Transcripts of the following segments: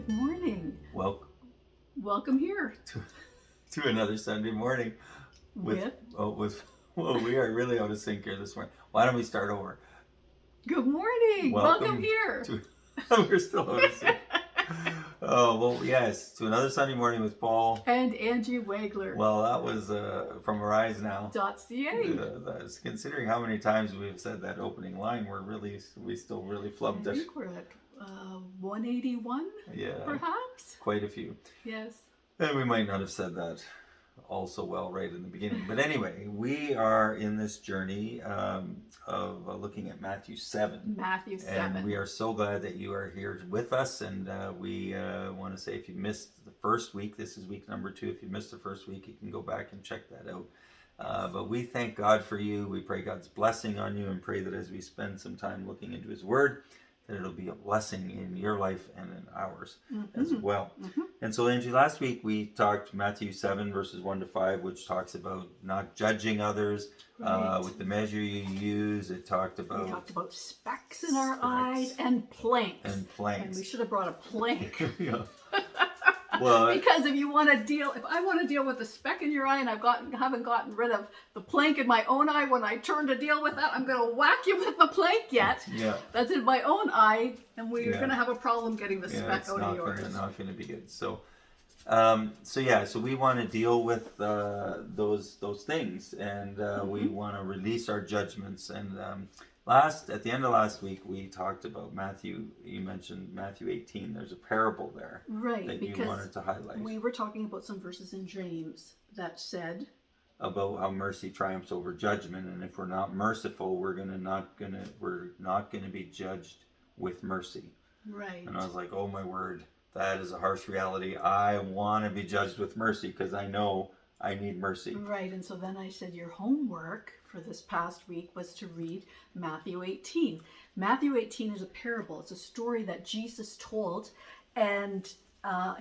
Good morning. Welcome here to another Sunday morning with we are really out of sync here this morning. Why don't we start over? Good morning. Welcome here. We're still out of sync. Oh, well, yes, to another Sunday morning with Paul and Angie Wagler. Well, that was from arisenow.ca. Considering how many times we've said that opening line, we still really flubbed it. I think we're at 181, perhaps? Quite a few. Yes. And we might not have said that all so well right in the beginning. But anyway, we are in this journey of looking at Matthew 7. Matthew 7. And we are so glad that you are here with us. And we want to say, if you missed the first week, this is week number 2. If you missed the first week, you can go back and check that out. But we thank God for you. We pray God's blessing on you and pray that as we spend some time looking into His Word, that it'll be a blessing in your life and in ours as well. And so, Angie, last week we talked Matthew 7 verses 1 to 5, which talks about not judging others with the measure you use. We talked about specks in our eyes and planks. And we should have brought a plank. Well, because if I want to deal with the speck in your eye and haven't gotten rid of the plank in my own eye, when I turn to deal with that, I'm going to whack you with the plank that's in my own eye, and we're going to have a problem getting the speck out of yours. It's not going to be good. So we want to deal with those things, and we want to release our judgments. And at the end of last week, we talked about Matthew. You mentioned Matthew 18. There's a parable there, that you wanted to highlight. We were talking about some verses in James that said about how mercy triumphs over judgment, and if we're not merciful, we're not gonna be judged with mercy. Right. And I was like, oh my word, that is a harsh reality. I want to be judged with mercy because I know I need mercy. Right. And so then I said your homework for this past week was to read Matthew 18. Matthew 18 is a parable. It's a story that Jesus told, and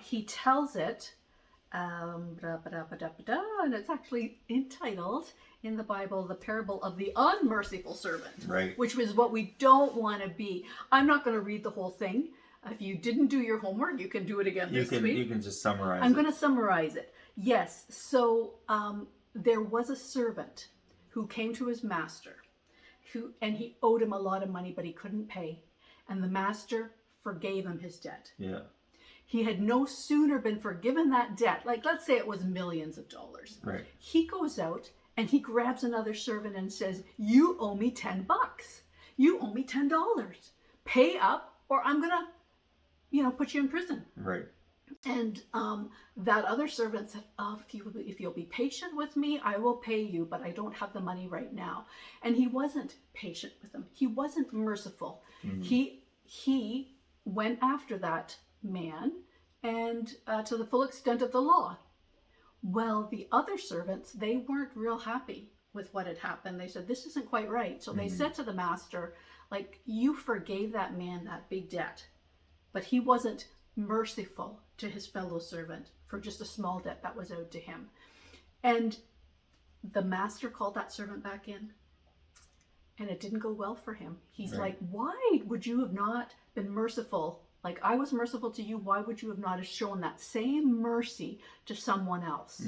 he tells it, and it's actually entitled in the Bible, the parable of the unmerciful servant, right? Which is what we don't want to be. I'm not going to read the whole thing. If you didn't do your homework, you can do it again this week. You can just summarize it. I'm going to summarize it. Yes. So there was a servant who came to his master, and he owed him a lot of money, but he couldn't pay. And the master forgave him his debt. Yeah. He had no sooner been forgiven that debt, like let's say it was millions of dollars. Right. He goes out and he grabs another servant and says, "You owe me $10. You owe me $10. Pay up, or I'm gonna, put you in prison." Right. And that other servant said, if you'll be patient with me, I will pay you, but I don't have the money right now. And he wasn't patient with him. He wasn't merciful. He went after that man and to the full extent of the law. Well, the other servants, they weren't real happy with what had happened. They said, this isn't quite right. So they said to the master, you forgave that man that big debt, but he wasn't merciful to his fellow servant for just a small debt that was owed to him. And the master called that servant back in, and it didn't go well for him. He's like, why would you have not been merciful? Like I was merciful to you, why would you have not shown that same mercy to someone else?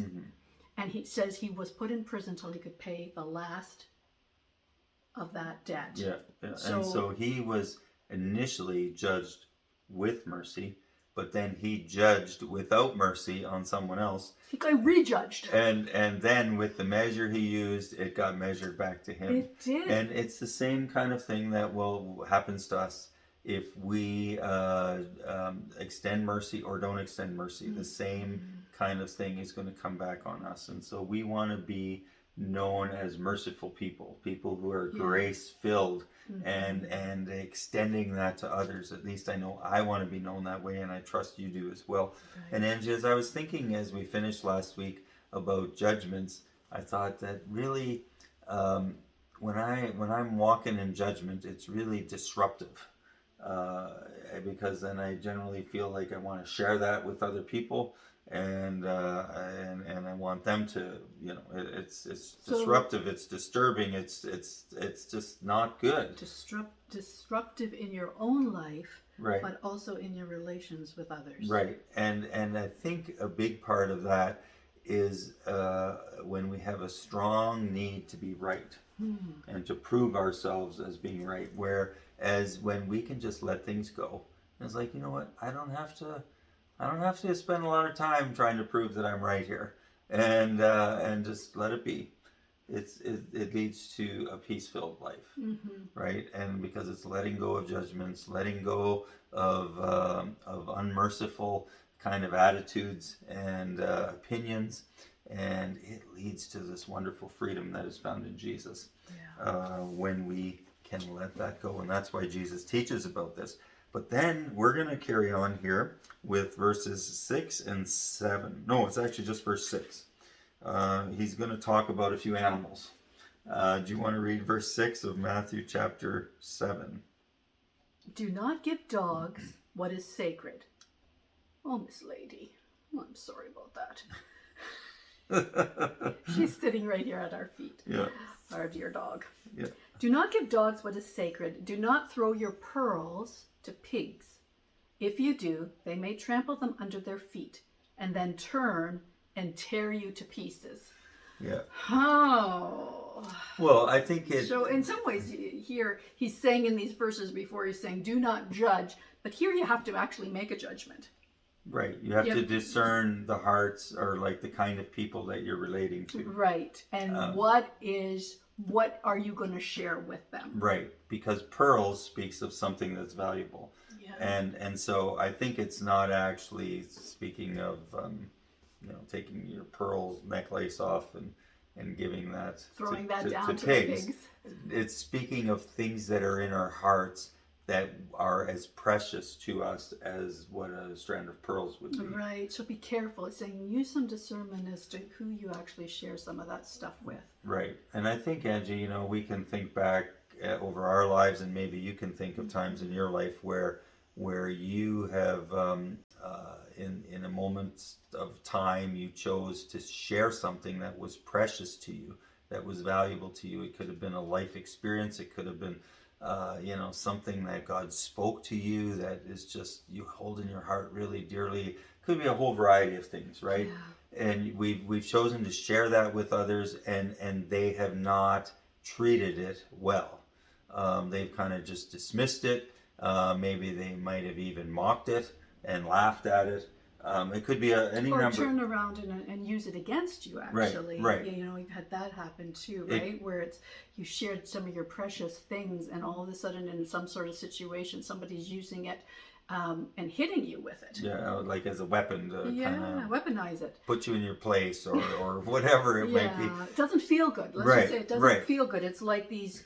And he says he was put in prison till he could pay the last of that debt. Yeah. And so he was initially judged with mercy, but then he judged without mercy on someone else. He got rejudged. And then with the measure he used, it got measured back to him. It did. And it's the same kind of thing that happens to us if we extend mercy or don't extend mercy. The same kind of thing is going to come back on us. And so we want to be known as merciful people who are grace-filled and extending that to others. At least I know I want to be known that way, and I trust you do as well. Right. And Angie, as I was thinking as we finished last week about judgments, I thought that really when I'm walking in judgment, it's really disruptive. Because then I generally feel like I want to share that with other people, and I want them to, it's disruptive, it's disturbing, it's just not good. Disruptive in your own life, Right. but also in your relations with others. Right. And I think a big part of that is when we have a strong need to be right and to prove ourselves as being right. Whereas when we can just let things go, it's like, you know what, I don't have to spend a lot of time trying to prove that I'm right here, and just let it be. It leads to a peace-filled life, right? And because it's letting go of judgments, letting go of unmerciful kind of attitudes and opinions, and it leads to this wonderful freedom that is found in Jesus when we can let that go. And that's why Jesus teaches about this. But then we're going to carry on here with verses 6 and 7. No, it's actually just verse 6. He's going to talk about a few animals. Do you want to read verse 6 of Matthew chapter 7? Do not give dogs what is sacred. Oh, Miss Lady, I'm sorry about that. She's sitting right here at our feet. Yeah. Our dear dog. Yeah. Do not give dogs what is sacred. Do not throw your pearls to pigs. If you do, they may trample them under their feet and then turn and tear you to pieces. Yeah. Oh. Well, I think it... So in some ways, here he's saying in these verses before, he's saying, do not judge. But here you have to actually make a judgment. Right. You have to discern the hearts, or like the kind of people that you're relating to. Right. And what are you going to share with them? Right. Because pearls speaks of something that's valuable. Yeah. And so I think it's not actually speaking of, taking your pearl necklace off and giving that throwing that down to pigs. pigs. It's speaking of things that are in our hearts that are as precious to us as what a strand of pearls would be. Right. So be careful. It's saying use some discernment as to who you actually share some of that stuff with. Right. And I think, Angie, we can think back over our lives, and maybe you can think of times in your life where you have, in a moment of time, you chose to share something that was precious to you, that was valuable to you. It could have been a life experience. It could have been something that God spoke to you that is just you hold in your heart really dearly. Could be a whole variety of things, right? Yeah. And we've chosen to share that with others, and they have not treated it well. They've kind of just dismissed it. Maybe they might have even mocked it and laughed at it. It could be any or number. Or turn around and use it against you, actually. Right. You've had that happen too, right? Where it's you shared some of your precious things, and all of a sudden in some sort of situation, somebody's using it and hitting you with it. Yeah, like as a weapon to kind of weaponize it. Put you in your place or whatever it might be. It doesn't feel good. Let's just say it doesn't feel good. It's like these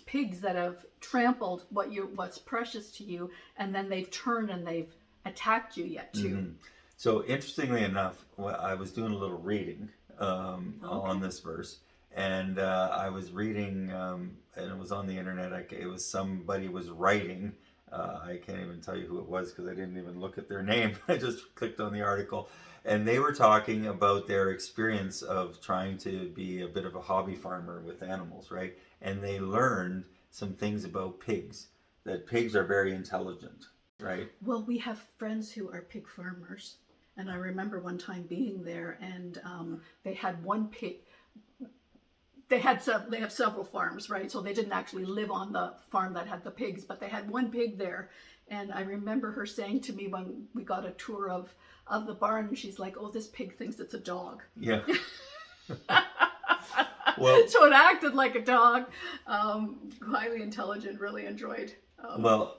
pigs that have trampled what's precious to you, and then they've turned and they've attacked you yet too. Mm-hmm. So interestingly enough, I was doing a little reading on this verse, and I was reading, and it was on the internet. It was somebody was writing. I can't even tell you who it was because I didn't even look at their name. I just clicked on the article, and they were talking about their experience of trying to be a bit of a hobby farmer with animals, right? And they learned some things about pigs, that pigs are very intelligent. Right. Well, we have friends who are pig farmers, and I remember one time being there, and they had one pig. They have several farms, right? So they didn't actually live on the farm that had the pigs, but they had one pig there. And I remember her saying to me when we got a tour of the barn, and she's like, "Oh, this pig thinks it's a dog." Yeah. Well, so it acted like a dog. Highly intelligent, really enjoyed.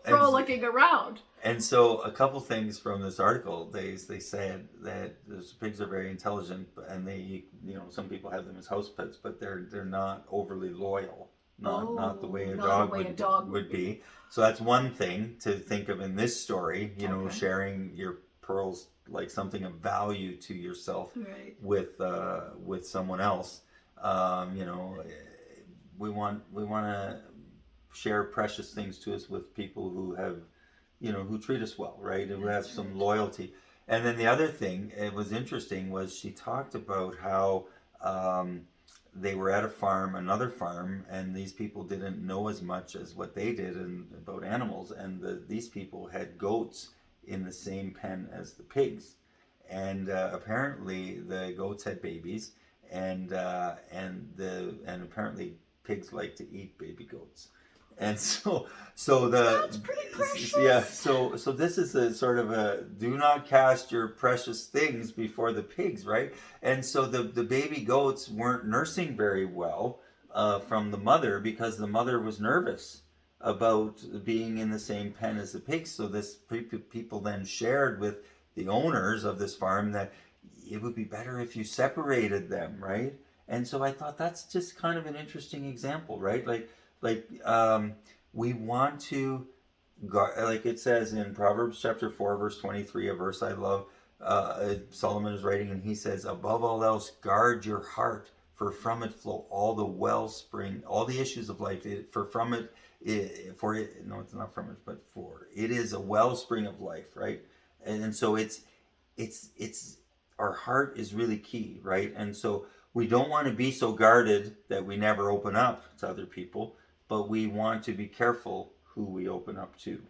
Frolicking around. And so a couple things from this article, they said that those pigs are very intelligent, and they, some people have them as house pets, but they're not overly loyal, not the way a dog would be. So that's one thing to think of in this story, sharing your pearls like something of value to yourself with someone else. We want to share precious things to us with people who have, who treat us well, right? Who have some loyalty. And then the other thing, it was interesting, was she talked about how they were at a farm, another farm, and these people didn't know as much as what they did about animals. And these people had goats in the same pen as the pigs, and apparently the goats had babies, and apparently pigs like to eat baby goats. And so That's pretty precious. yeah, so this is a sort of a do not cast your precious things before the pigs, right? And so the baby goats weren't nursing very well from the mother, because the mother was nervous about being in the same pen as the pigs. So this people then shared with the owners of this farm that it would be better if you separated them, right? And so I thought that's just kind of an interesting example, right? We want to guard, like it says in Proverbs chapter 4 verse 23, a verse I love. Solomon is writing, and he says, above all else, guard your heart, for from it flow all the wellspring, all the issues of life. No, it's not from it, but for it is a wellspring of life, right? And so it's our heart is really key, right? And so we don't want to be so guarded that we never open up to other people, but we want to be careful who we open up to,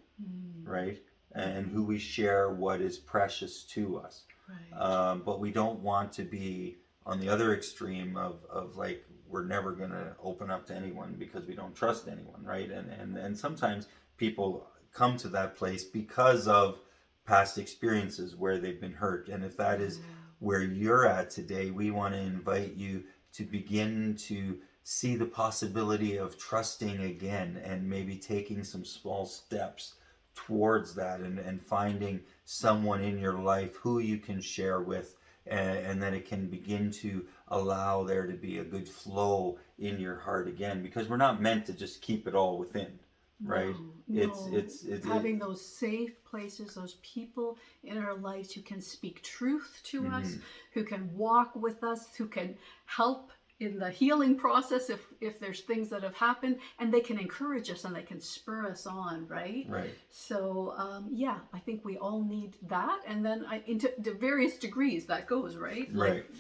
right? And who we share what is precious to us. Right. But we don't want to be on the other extreme of like, we're never going to open up to anyone because we don't trust anyone, right? And sometimes people come to that place because of past experiences where they've been hurt. And if that is where you're at today, we want to invite you to begin to see the possibility of trusting again, and maybe taking some small steps towards that, and finding someone in your life who you can share with, and then it can begin to allow there to be a good flow in your heart again, because we're not meant to just keep it all within, right? No. It's having those safe places, those people in our lives who can speak truth to us, who can walk with us, who can help in the healing process if there's things that have happened, and they can encourage us and they can spur us on, right? So I think we all need that, and then into the various degrees that goes, right? Like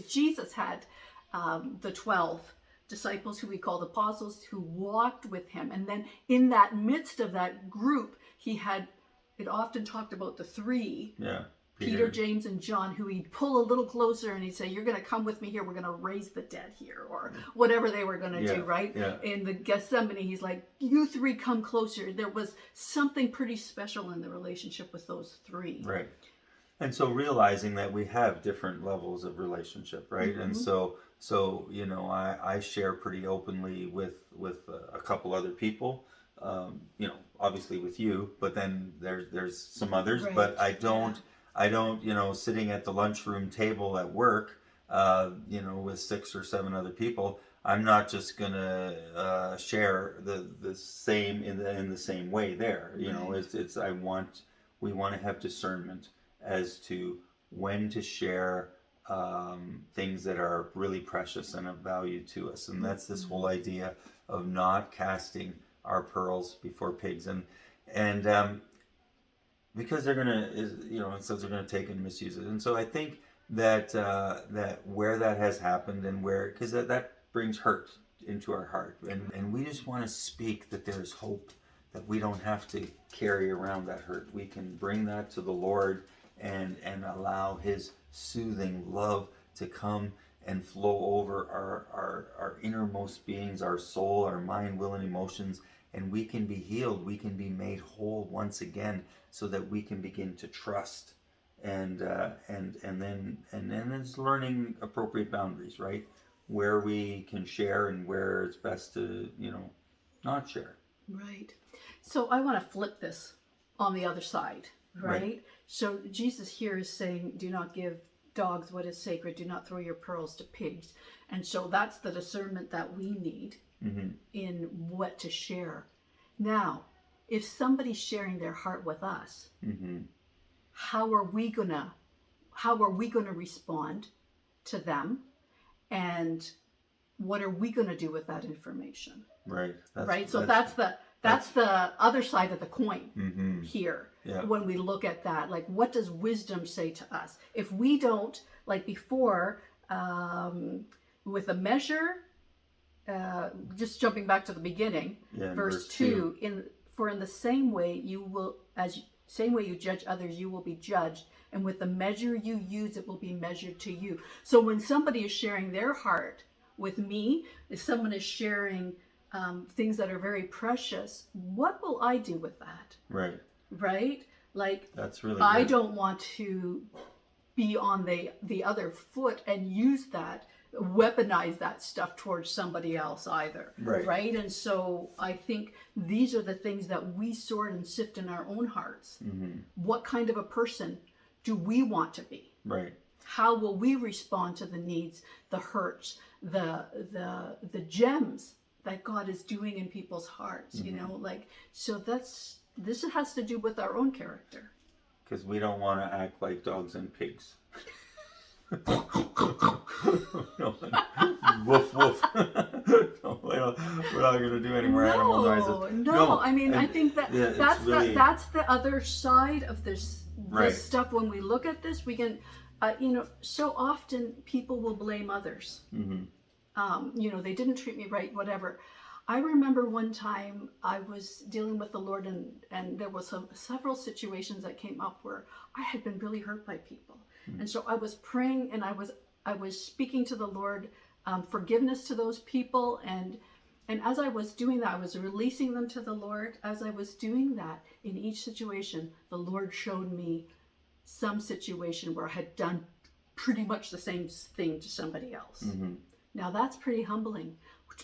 Jesus had the 12 disciples, who we call the apostles, who walked with him, and then in that midst of that group, it often talked about the three. Peter, James, and John, who he'd pull a little closer and he'd say, you're going to come with me here. We're going to raise the dead here, or whatever they were going to do, right? In the Gethsemane, he's like, you three come closer. There was something pretty special in the relationship with those three. Right. And so realizing that we have different levels of relationship, right? And so I share pretty openly with a couple other people, obviously with you, but then there's some others, but I don't, sitting at the lunchroom table at work, with 6 or 7 other people, I'm not just gonna share the same in the same way there. We want to have discernment as to when to share things that are really precious and of value to us, and that's this whole idea of not casting our pearls before pigs, and because they're gonna, it says they're gonna take and misuse it. And so I think that where that has happened, and because that brings hurt into our heart, and we just want to speak that there's hope, that we don't have to carry around that hurt. We can bring that to the Lord and allow his soothing love to come and flow over our innermost beings, our soul, our mind, will, and emotions, and we can be healed. We can be made whole once again, so that we can begin to trust, and then it's learning appropriate boundaries, right? Where we can share and where it's best to not share. Right. So I want to flip this on the other side, right? So Jesus here is saying, do not give dogs what is sacred, do not throw your pearls to pigs. And so that's the discernment that we need in what to share. Now, if somebody's sharing their heart with us, how are we gonna respond to them, and what are we gonna do with that information? Right. So that's the other side of the coin here. When we look at that, like, what does wisdom say to us? If we don't, like before, with a measure, just jumping back to the beginning, Yeah, in verse 2, in the same way you judge others, you will be judged, and with the measure you use, it will be measured to you. So when somebody is sharing their heart with me, if someone is sharing things that are very precious, what will I do with that? Right. Right? Like, That's really I good. don't want to be on the other foot and use that, weaponize that stuff towards somebody else either. Right. And so I think these are the things that we sort and sift in our own hearts. Mm-hmm. What kind of a person do we want to be? Right. How will we respond to the needs, the hurts, the gems that God is doing in people's hearts? Mm-hmm. So this has to do with our own character. Because we don't want to act like dogs and pigs. Woof woof. No, we're not going to do any more animal noises. No. I mean, I think that's really... that's the other side of this Right. stuff. When we look at this, we can, so often people will blame others. Mm-hmm. They didn't treat me right, whatever. I remember one time I was dealing with the Lord, and there was several situations that came up where I had been really hurt by people. Mm-hmm. And so I was praying, and I was speaking to the Lord forgiveness to those people, and as I was doing that, I was releasing them to the Lord. As I was doing that, in each situation, the Lord showed me some situation where I had done pretty much the same thing to somebody else. Mm-hmm. Now that's pretty humbling,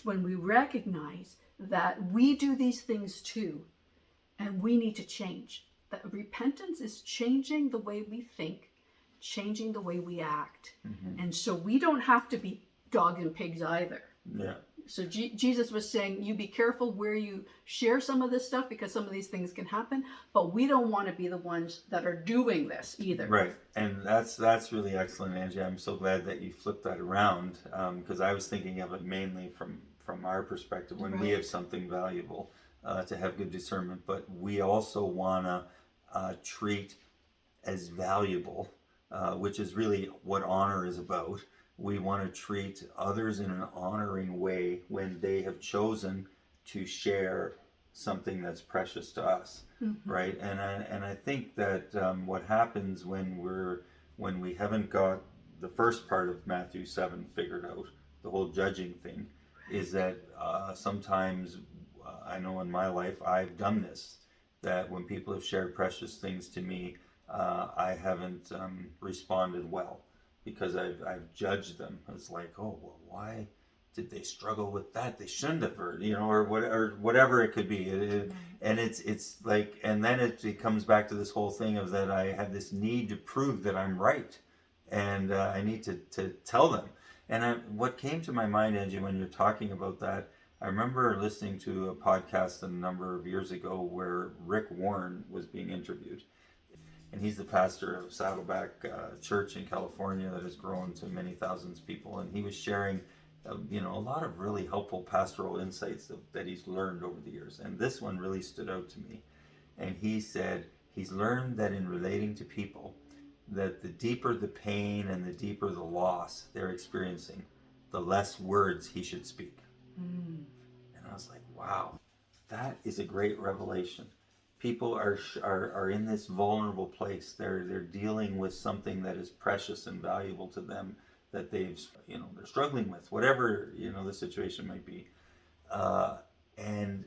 when we recognize that we do these things too, and we need to change. That repentance is changing the way we think, changing the way we act. Mm-hmm. And so we don't have to be dog and pigs either. Yeah. So Jesus was saying, you be careful where you share some of this stuff, because some of these things can happen, but we don't want to be the ones that are doing this either. Right. And that's really excellent, Angie. I'm so glad that you flipped that around, because I was thinking of it mainly from our perspective, when we have something valuable, to have good discernment, but we also want to treat as valuable, which is really what honor is about. We want to treat others in an honoring way when they have chosen to share something that's precious to us, mm-hmm. right? And I think that what happens when we haven't got the first part of Matthew 7 figured out, the whole judging thing, is that sometimes I know in my life I've done this, that when people have shared precious things to me, I haven't responded well. Because I've judged them. It's like, oh, well, why did they struggle with that? They shouldn't have, or whatever it could be. And it's like, and then it comes back to this whole thing of that I have this need to prove that I'm right, and I need to tell them. And what came to my mind, Angie, when you're talking about that, I remember listening to a podcast a number of years ago where Rick Warren was being interviewed. And he's the pastor of Saddleback Church in California that has grown to many thousands of people. And he was sharing, a lot of really helpful pastoral insights that he's learned over the years. And this one really stood out to me. And he said he's learned that in relating to people, that the deeper the pain and the deeper the loss they're experiencing, the less words he should speak. Mm. And I was like, wow, that is a great revelation. People are in this vulnerable place. They're dealing with something that is precious and valuable to them, that they're struggling with, whatever the situation might be, and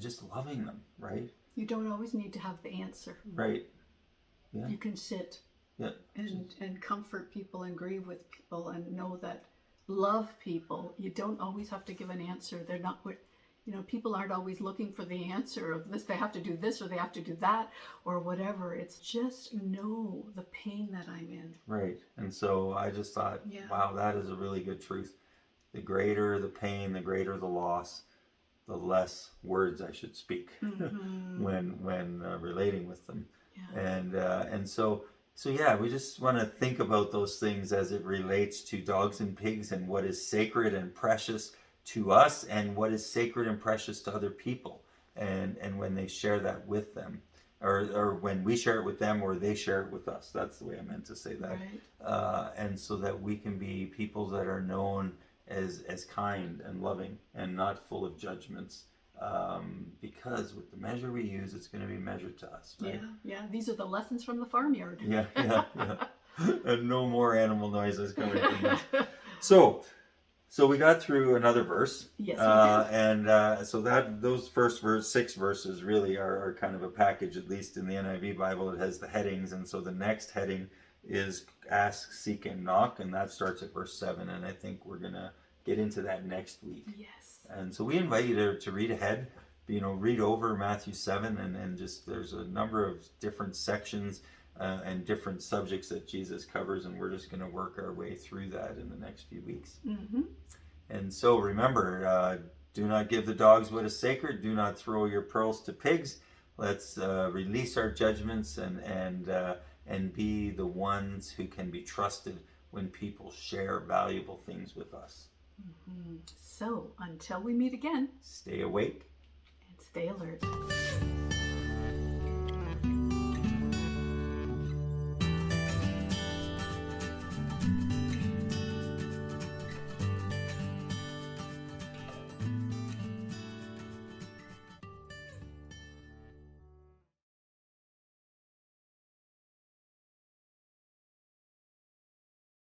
just loving them, right? You don't always need to have the answer. Right. Yeah. You can sit. Yeah. And comfort people and grieve with people and know that love people. You don't always have to give an answer. They're not. People aren't always looking for the answer of this, they have to do this or they have to do that or whatever. It's just know the pain that I'm in. Right. And so I just thought, wow, that is a really good truth. The greater the pain, the greater the loss, the less words I should speak, mm-hmm. when relating with them. Yeah. And so we just want to think about those things as it relates to dogs and pigs and what is sacred and precious to us and what is sacred and precious to other people, and when they share that with them, or when we share it with them, or they share it with us. That's the way I meant to say that. Right. And so that we can be people that are known as kind and loving and not full of judgments. Because with the measure we use, it's going to be measured to us. Right? Yeah. These are the lessons from the farmyard. Yeah. And no more animal noises coming from this. So we got through another verse. Yes, we did. And so those first 6 verses really are kind of a package, at least in the NIV Bible. It has the headings, and so the next heading is ask, seek, and knock, and that starts at verse 7. And I think we're gonna get into that next week. Yes. And so we invite you to read ahead, read over Matthew 7, and just there's a number of different sections and different subjects that Jesus covers, and we're just going to work our way through that in the next few weeks. Mm-hmm. And so remember, do not give the dogs what is sacred. Do not throw your pearls to pigs. Let's release our judgments and be the ones who can be trusted when people share valuable things with us. Mm-hmm. So until we meet again, Stay awake and stay alert.